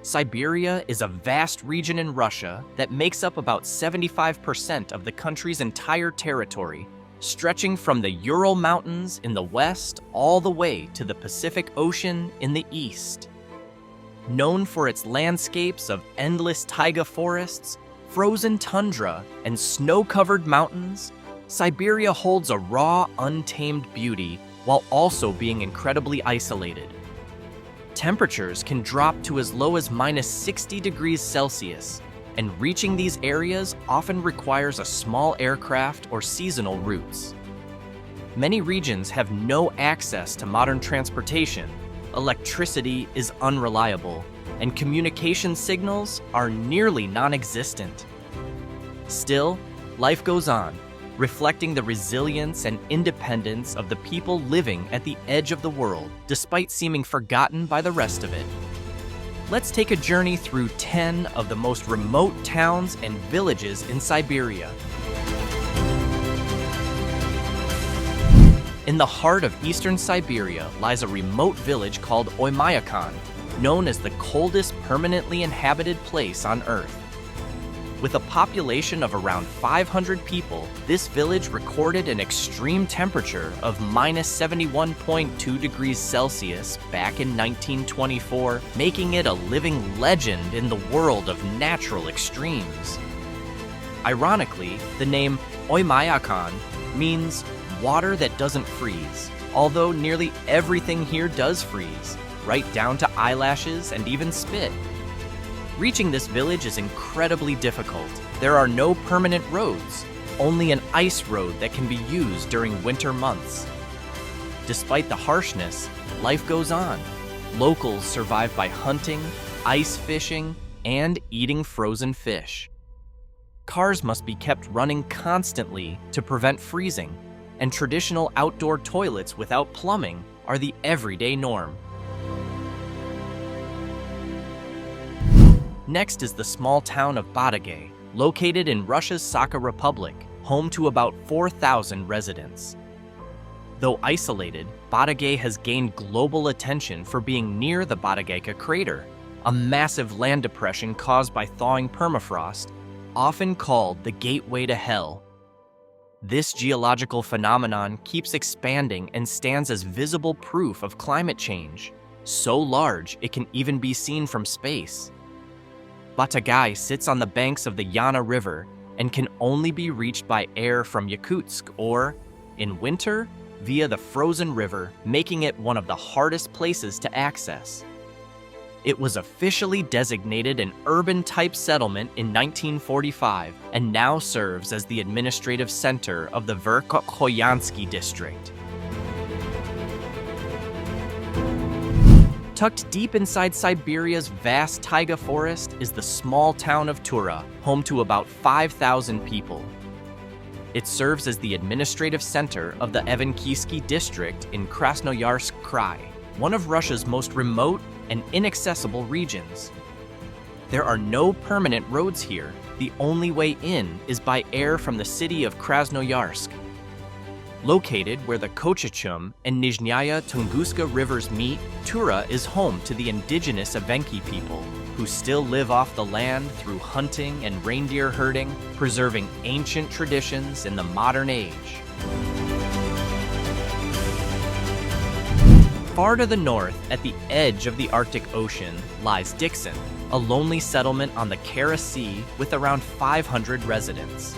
Siberia is a vast region in Russia that makes up about 75% of the country's entire territory, stretching from the Ural Mountains in the west all the way to the Pacific Ocean in the east. Known for its landscapes of endless taiga forests, frozen tundra, and snow-covered mountains, Siberia holds a raw, untamed beauty while also being incredibly isolated. Temperatures can drop to as low as -60 degrees Celsius, and reaching these areas often requires a small aircraft or seasonal routes. Many regions have no access to modern transportation, electricity is unreliable, and communication signals are nearly non-existent. Still, life goes on, reflecting the resilience and independence of the people living at the edge of the world, despite seeming forgotten by the rest of it. Let's take a journey through 10 of the most remote towns and villages in Siberia. In the heart of eastern Siberia lies a remote village called Oymyakon, known as the coldest permanently inhabited place on Earth. With a population of around 500 people, this village recorded an extreme temperature of -71.2 degrees Celsius back in 1924, making it a living legend in the world of natural extremes. Ironically, the name Oymyakon means water that doesn't freeze, although nearly everything here does freeze, right down to eyelashes and even spit. Reaching this village is incredibly difficult. There are no permanent roads, only an ice road that can be used during winter months. Despite the harshness, life goes on. Locals survive by hunting, ice fishing, and eating frozen fish. Cars must be kept running constantly to prevent freezing, and traditional outdoor toilets without plumbing are the everyday norm. Next is the small town of Batagay, located in Russia's Sakha Republic, home to about 4,000 residents. Though isolated, Batagay has gained global attention for being near the Batagay crater, a massive land depression caused by thawing permafrost, often called the gateway to hell. This geological phenomenon keeps expanding and stands as visible proof of climate change, so large it can even be seen from space. Batagay sits on the banks of the Yana River and can only be reached by air from Yakutsk or, in winter, via the frozen river, making it one of the hardest places to access. It was officially designated an urban-type settlement in 1945 and now serves as the administrative center of the Verkhoyansk district. Tucked deep inside Siberia's vast taiga forest is the small town of Tura, home to about 5,000 people. It serves as the administrative center of the Evenkiya district in Krasnoyarsk Krai, one of Russia's most remote and inaccessible regions. There are no permanent roads here. The only way in is by air from the city of Krasnoyarsk. Located where the Kochichum and Nizhnaya Tunguska rivers meet, Tura is home to the indigenous Evenkiya people, who still live off the land through hunting and reindeer herding, preserving ancient traditions in the modern age. Far to the north, at the edge of the Arctic Ocean, lies Dikson, a lonely settlement on the Kara Sea with around 500 residents.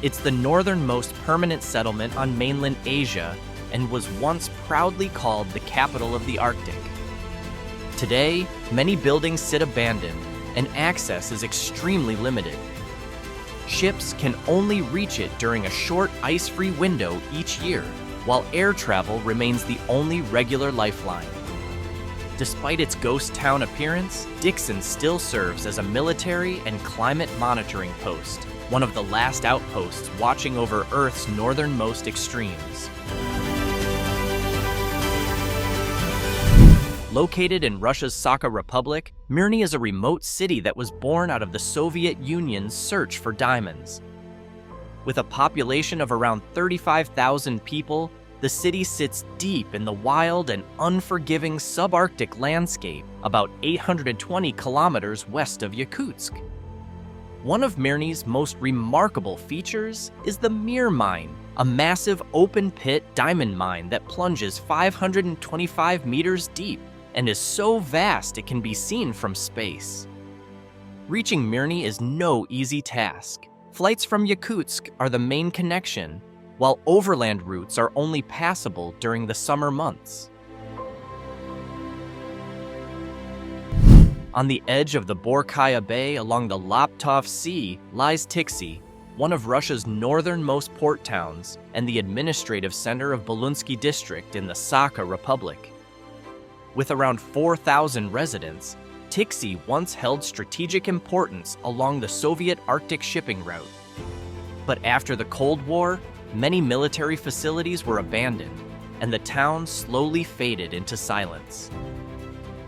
It's the northernmost permanent settlement on mainland Asia and was once proudly called the capital of the Arctic. Today, many buildings sit abandoned and access is extremely limited. Ships can only reach it during a short ice-free window each year, while air travel remains the only regular lifeline. Despite its ghost town appearance, Dikson still serves as a military and climate monitoring post, one of the last outposts watching over Earth's northernmost extremes. Located in Russia's Sakha Republic, Mirny is a remote city that was born out of the Soviet Union's search for diamonds. With a population of around 35,000 people, The city sits deep in the wild and unforgiving subarctic landscape about 820 kilometers west of Yakutsk. One of Mirny's most remarkable features is the Mir mine, a massive open-pit diamond mine that plunges 525 meters deep and is so vast it can be seen from space. Reaching Mirny is no easy task. Flights from Yakutsk are the main connection, while overland routes are only passable during the summer months. On the edge of the Verkhoyansk Bay along the Laptov Sea lies Tiksi, one of Russia's northernmost port towns and the administrative center of Belunsky district in the Sakha Republic. With around 4,000 residents, Tiksi once held strategic importance along the Soviet Arctic shipping route. But after the Cold War, many military facilities were abandoned, and the town slowly faded into silence.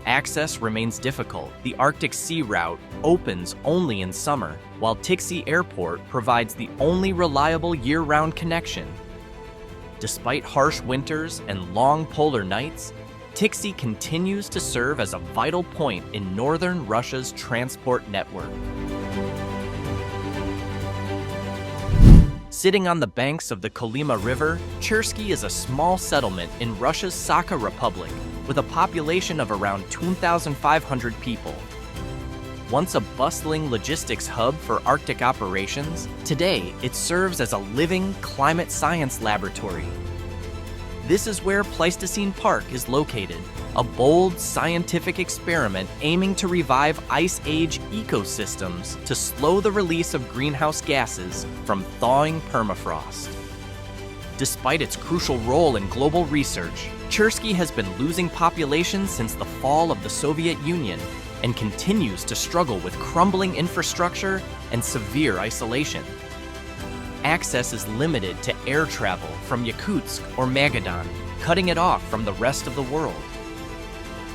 Access remains difficult. The Arctic Sea route opens only in summer, while Tiksi Airport provides the only reliable year-round connection. Despite harsh winters and long polar nights, Tiksi continues to serve as a vital point in northern Russia's transport network. Sitting on the banks of the Kolyma River, Chersky is a small settlement in Russia's Sakha Republic with a population of around 2,500 people. Once a bustling logistics hub for Arctic operations, today it serves as a living climate science laboratory. This is where Pleistocene Park is located, a bold scientific experiment aiming to revive Ice Age ecosystems to slow the release of greenhouse gases from thawing permafrost. Despite its crucial role in global research, Chersky has been losing population since the fall of the Soviet Union and continues to struggle with crumbling infrastructure and severe isolation. Access is limited to air travel from Yakutsk or Magadan, cutting it off from the rest of the world.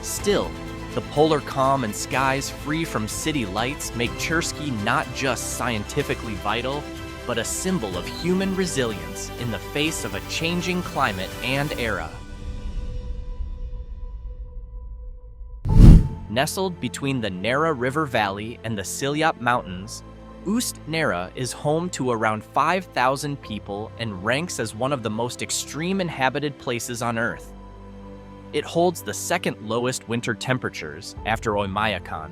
Still, the polar calm and skies free from city lights make Chersky not just scientifically vital, but a symbol of human resilience in the face of a changing climate and era. Nestled between the Nera River Valley and the Silyap Mountains, Ust-Nera is home to around 5,000 people and ranks as one of the most extreme inhabited places on Earth. It holds the second lowest winter temperatures after Oymyakon.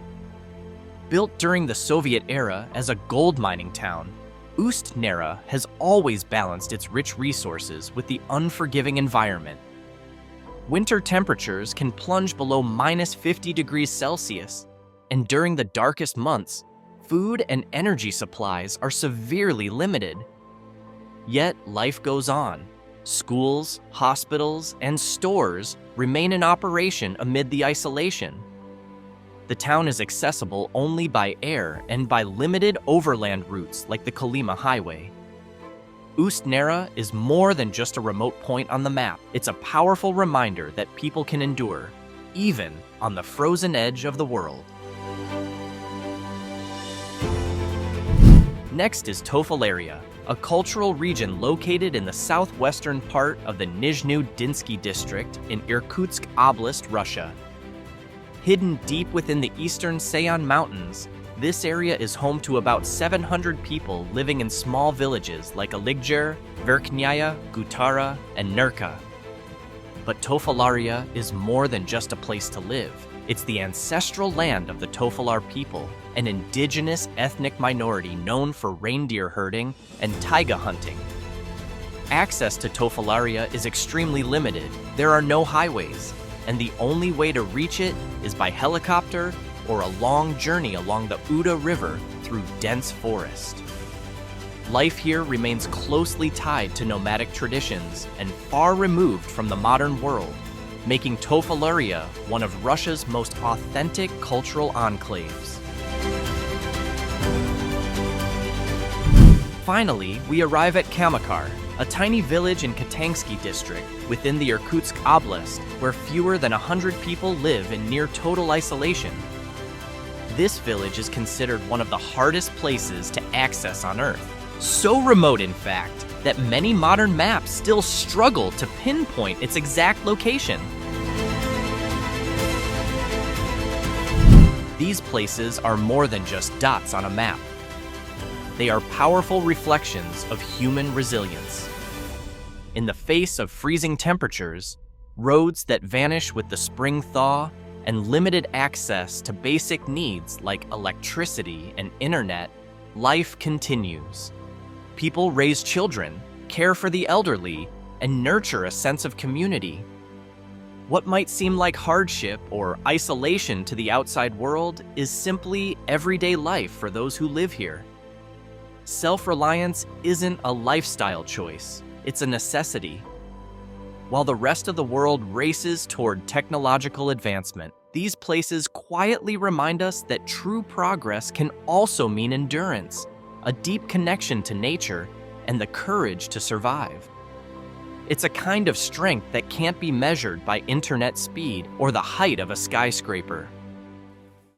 Built during the Soviet era as a gold mining town, Ust-Nera has always balanced its rich resources with the unforgiving environment. Winter temperatures can plunge below minus 50 degrees Celsius, and during the darkest months, food and energy supplies are severely limited. Yet life goes on. Schools, hospitals, and stores remain in operation amid the isolation. The town is accessible only by air and by limited overland routes like the Kolyma Highway. Ust-Nera is more than just a remote point on the map. It's a powerful reminder that people can endure, even on the frozen edge of the world. Next is Tofalaria, a cultural region located in the southwestern part of the Nizhny-Dinsky district in Irkutsk Oblast, Russia. Hidden deep within the eastern Sayan Mountains, this area is home to about 700 people living in small villages like Aligjer, Verkhoyansk, Gutara, and Nerka. But Tofalaria is more than just a place to live. It's the ancestral land of the Tofalar people, an indigenous ethnic minority known for reindeer herding and taiga hunting. Access to Tofalaria is extremely limited. There are no highways, and the only way to reach it is by helicopter or a long journey along the Uda River through dense forest. Life here remains closely tied to nomadic traditions and far removed from the modern world, making Tofalaria one of Russia's most authentic cultural enclaves. Finally, we arrive at Khamakar, a tiny village in Khatangsky district within the Irkutsk Oblast, where fewer than 100 people live in near total isolation. This village is considered one of the hardest places to access on Earth, So remote, in fact, that many modern maps still struggle to pinpoint its exact location. These places are more than just dots on a map. They are powerful reflections of human resilience. In the face of freezing temperatures, roads that vanish with the spring thaw, and limited access to basic needs like electricity and internet, life continues. People raise children, care for the elderly, and nurture a sense of community. What might seem like hardship or isolation to the outside world is simply everyday life for those who live here. Self-reliance isn't a lifestyle choice, it's a necessity. While the rest of the world races toward technological advancement, these places quietly remind us that true progress can also mean endurance, a deep connection to nature, and the courage to survive. It's a kind of strength that can't be measured by internet speed or the height of a skyscraper.